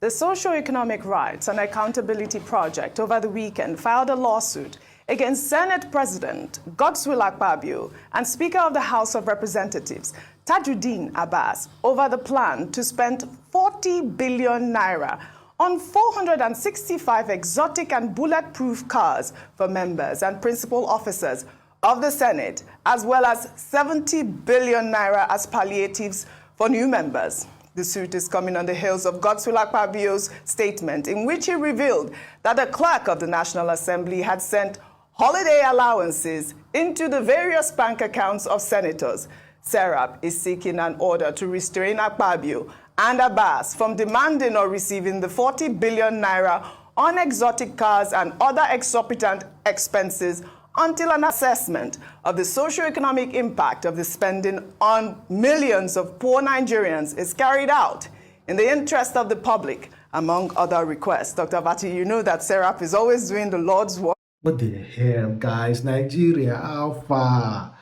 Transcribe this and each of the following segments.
The Socio-Economic Rights and Accountability Project over the weekend filed a lawsuit against Senate President Godswill Akpabio and Speaker of the House of Representatives Tajuddin Abbas over the plan to spend 40 billion naira on 465 exotic and bulletproof cars for members and principal officers of the Senate, as well as 70 billion naira as palliatives for new members. The suit is coming on the heels of Godswill Akpabio's statement in which he revealed that the clerk of the National Assembly had sent holiday allowances into the various bank accounts of senators. Serap is seeking an order to restrain Akpabio and Abbas from demanding or receiving the 40 billion naira on exotic cars and other exorbitant expenses until an assessment of the socio-economic impact of the spending on millions of poor Nigerians is carried out in the interest of the public, among other requests. Dr. Vati, you know that Serap is always doing the Lord's work. What the hell, guys? Nigeria, how far?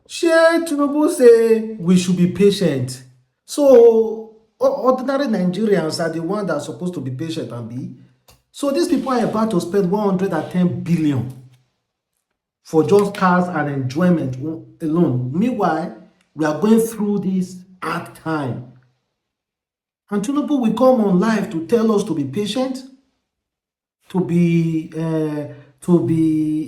Share Tinubu say we should be patient. So, ordinary Nigerians are the ones that are supposed to be patient and be. So, these people are about to spend 110 billion for just cars and enjoyment alone. Meanwhile, we are going through this hard time. And Tinubu will come on live to tell us to be patient, to be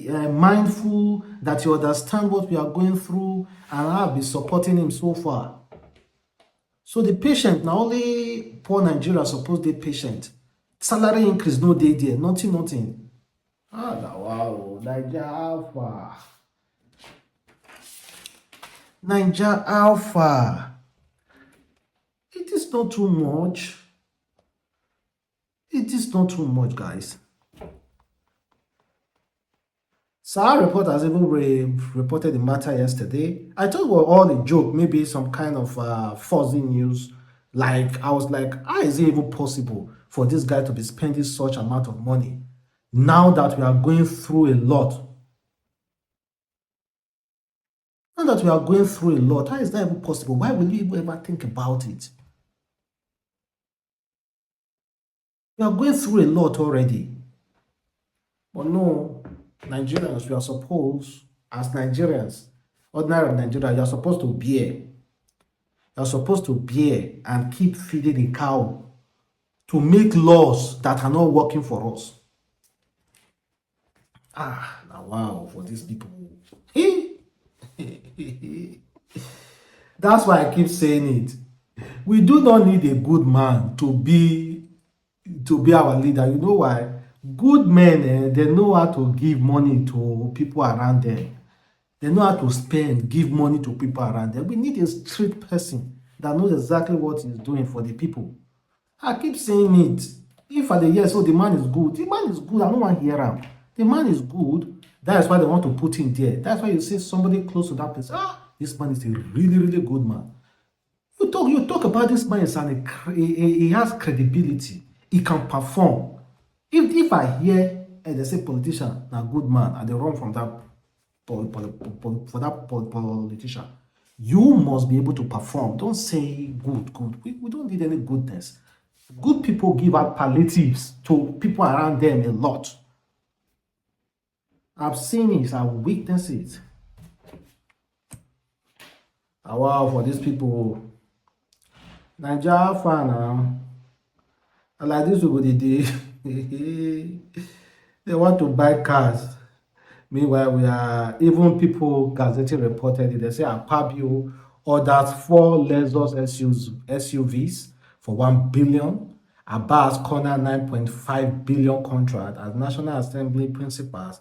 mindful, that you understand what we are going through, and I've been supporting him so far. So the patient, not only poor Nigeria supposed to be patient. Salary increase, no day there, nothing. Wow, Nigeria Alpha. Nigeria Alpha. It is not too much. It is not too much, guys. Sahara report has even reported the matter yesterday. I thought it was all a joke, maybe some kind of fuzzy news. Like, I was like, how is it even possible for this guy to be spending such amount of money now that we are going through a lot? Now that we are going through a lot, how is that even possible? Why will you ever think about it? We are going through a lot already. But no, Nigerians, we are supposed, as Nigerians, ordinary Nigerians, you are supposed to bear. You are supposed to bear and keep feeding the cow to make laws that are not working for us. Now wow, for these people. That's why I keep saying it. We do not need a good man to be our leader. You know why? Good men, they know how to give money to people around them. They know how to spend, give money to people around them. We need a street person that knows exactly what he's doing for the people. I keep saying it. If at the yes, the man is good. The man is good. I don't want to hear him. The man is good. That's why they want to put him there. That's why you see somebody close to that person. This man is a really, really good man. You talk about this man, he has credibility. He can perform. If I hear they say politician, a good man, and they run from that politician, you must be able to perform. Don't say good. We don't need any goodness. Good people give out palliatives to people around them a lot. I've seen it, I've witnessed it. Wow, for these people, Nigeria fan now. Like this people they want to buy cars. Meanwhile, we are even people Gazette reported it. They say Akpabio orders 4 Lexus SUVs for 1 billion. Abbas corner 9.5 billion contract as National Assembly principals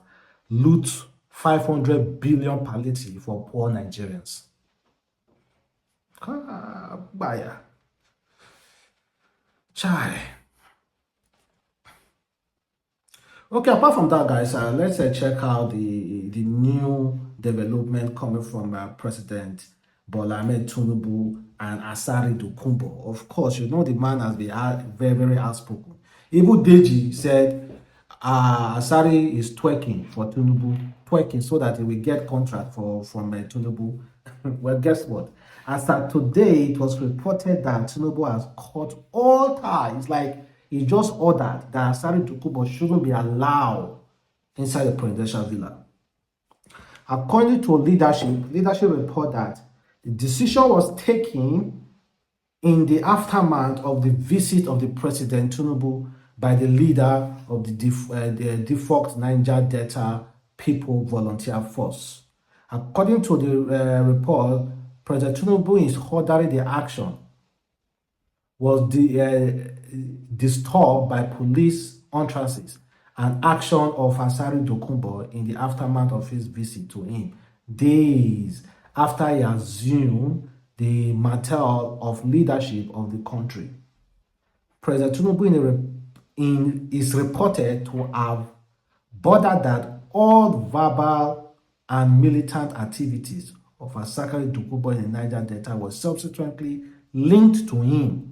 loot 500 billion palliative for poor Nigerians. Buyer. Chai. Okay, apart from that, guys, let's check out the new development coming from President Bola Ahmed Tinubu and Asari Dokubo. Of course, you know the man has been very, very outspoken. Even Deji said Asari is twerking for Tinubu, so that he will get contract from Tinubu. Well, guess what? As of today, it was reported that Tinubu has cut all ties. Like, He just ordered that Asari Dokubo shouldn't be allowed inside the presidential villa. According to leadership report that the decision was taken in the aftermath of the visit of the President Tinubu by the leader of the defunct Niger Delta People Volunteer Force. According to the report, President Tinubu is ordering the action was disturbed by police entrances and action of Asari Dokubo in the aftermath of his visit to him, days after he assumed the mantle of leadership of the country. President Tinubu is reported to have bordered that all verbal and militant activities of Asari Dokubo in the Niger Delta were subsequently linked to him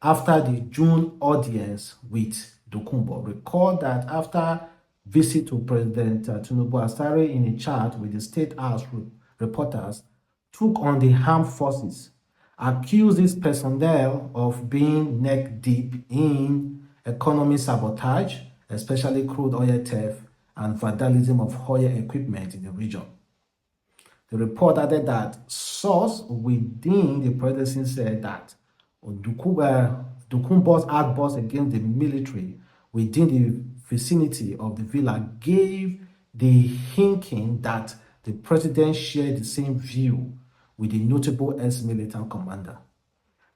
after the June audience with Dokubo. Recall that after visit to President Tinubu, Asari, in a chat with the State House reporters, took on the armed forces, accused its personnel of being neck deep in economic sabotage, especially crude oil theft and vandalism of oil equipment in the region. The report added that source within the presidency said that Dokubo's outburst against the military within the vicinity of the villa gave the hinting that the president shared the same view with the notable ex-militant commander.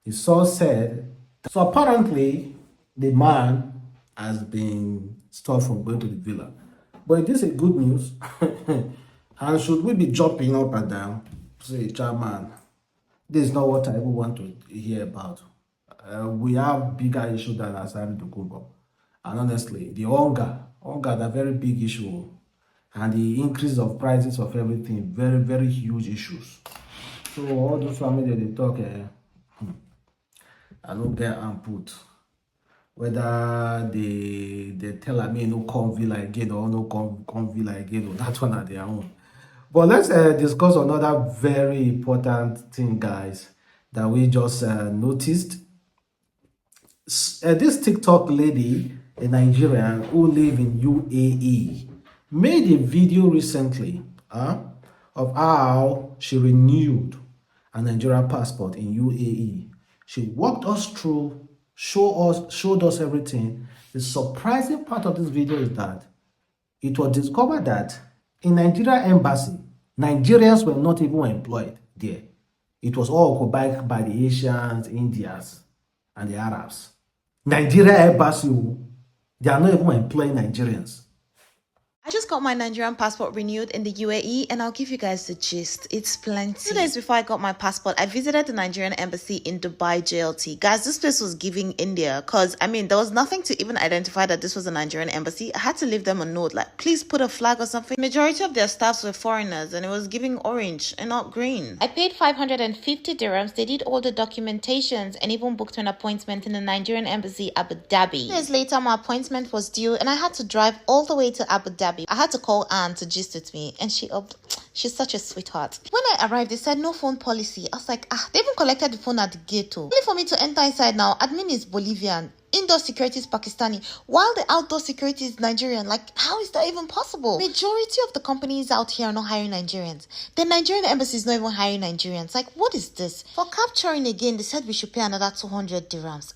The source said, so apparently the man has been stopped from going to the villa. But this is good news. And should we be jumping up and down? Say, chairman, this is not what I even want to hear about. We have bigger issues than Asari Dokubo. And honestly, the hunger is a very big issue. And the increase of prices of everything, very, very huge issues. So all those families, they talk, I don't get input. Whether they tell me no come villa again or no come villa again, or that one at their own. But let's discuss another very important thing, guys, that we just noticed. This TikTok lady, a Nigerian who live in UAE, made a video recently of how she renewed a Nigerian passport in UAE. She walked us through, showed us everything. The surprising part of this video is that it was discovered that in Nigeria embassy, Nigerians were not even employed there. It was all occupied by the Asians, Indians, and the Arabs. Nigeria embassy, they are not even employing Nigerians. I just got my Nigerian passport renewed in the UAE, and I'll give you guys the gist. It's plenty. 2 days before I got my passport, I visited the Nigerian embassy in Dubai JLT. Guys, this place was giving India, because, there was nothing to even identify that this was a Nigerian embassy. I had to leave them a note, like, please put a flag or something. Majority of their staffs were foreigners, and it was giving orange and not green. I paid 550 dirhams. They did all the documentations and even booked an appointment in the Nigerian embassy, Abu Dhabi. 2 days later, my appointment was due, and I had to drive all the way to Abu Dhabi. I had to call Anne to gist with me, and she's such a sweetheart. When I arrived, they said no phone policy. I was like, they even collected the phone at the gate too. Only for me to enter inside now, admin is Bolivian, indoor security is Pakistani, while the outdoor security is Nigerian. Like, how is that even possible? Majority of the companies out here are not hiring Nigerians. The Nigerian embassy is not even hiring Nigerians. Like, what is this? For capturing again, they said we should pay another 200 dirhams.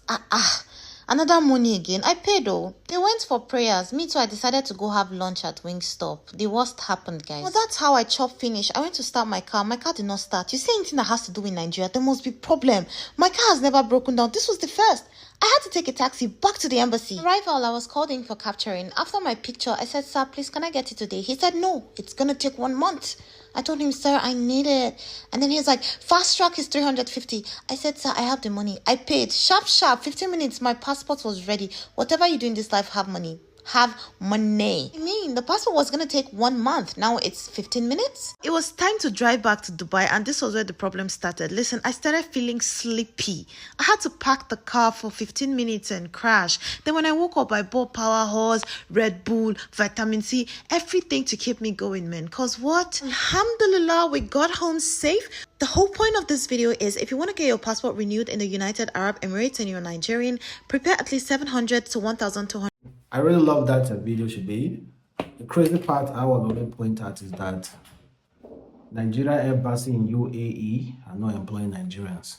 Another money again. I paid though. They went for prayers. Me too, I decided to go have lunch at Wingstop. The worst happened, guys. Well, that's how I chop finish. I went to start my car. My car did not start. You see anything that has to do with Nigeria, there must be problem. My car has never broken down. This was the first. I had to take a taxi back to the embassy. Arrival, I was called in for capturing. After my picture, I said, sir, please, can I get it today? He said, no, it's gonna take 1 month. I told him, sir, I need it. And then he was like, fast track is 350. I said, sir, I have the money. I paid. Sharp, 15 minutes. My passport was ready. Whatever you do in this life, have money. Have money. The passport was going to take 1 month. Now it's 15 minutes. It was time to drive back to Dubai, and this was where the problem started. Listen, I started feeling sleepy. I had to park the car for 15 minutes and crash. Then when I woke up, I bought Power Horse, Red Bull, Vitamin C, everything to keep me going, man. Cause what? Alhamdulillah, we got home safe. The whole point of this video is if you want to get your passport renewed in the United Arab Emirates and you're Nigerian, prepare at least 700 to 1,200. I really love that video she made. The crazy part I want to point out is that Nigeria embassy in UAE are not employing Nigerians.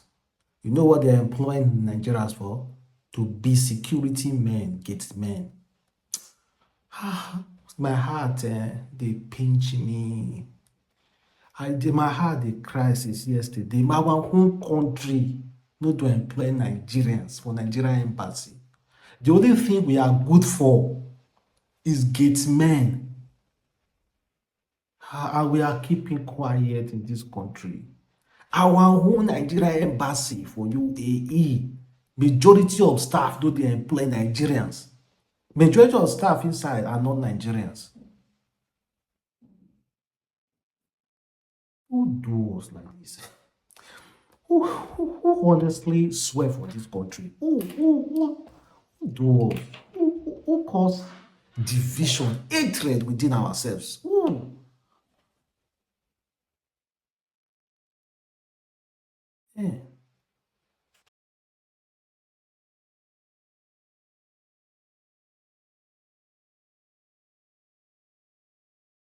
You know what they're employing Nigerians for? To be security men, gate men. My heart, they pinch me. My heart, they crisis yesterday. My home country, not to employ Nigerians for Nigerian embassy. The only thing we are good for is gate men. And we are keeping quiet in this country. Our own Nigerian embassy for UAE, majority of staff don't they employ Nigerians. Majority of staff inside are not Nigerians. Who do us like this? Who honestly swear for this country? Who do us? Who cause division, hatred within ourselves? Who? Yeah.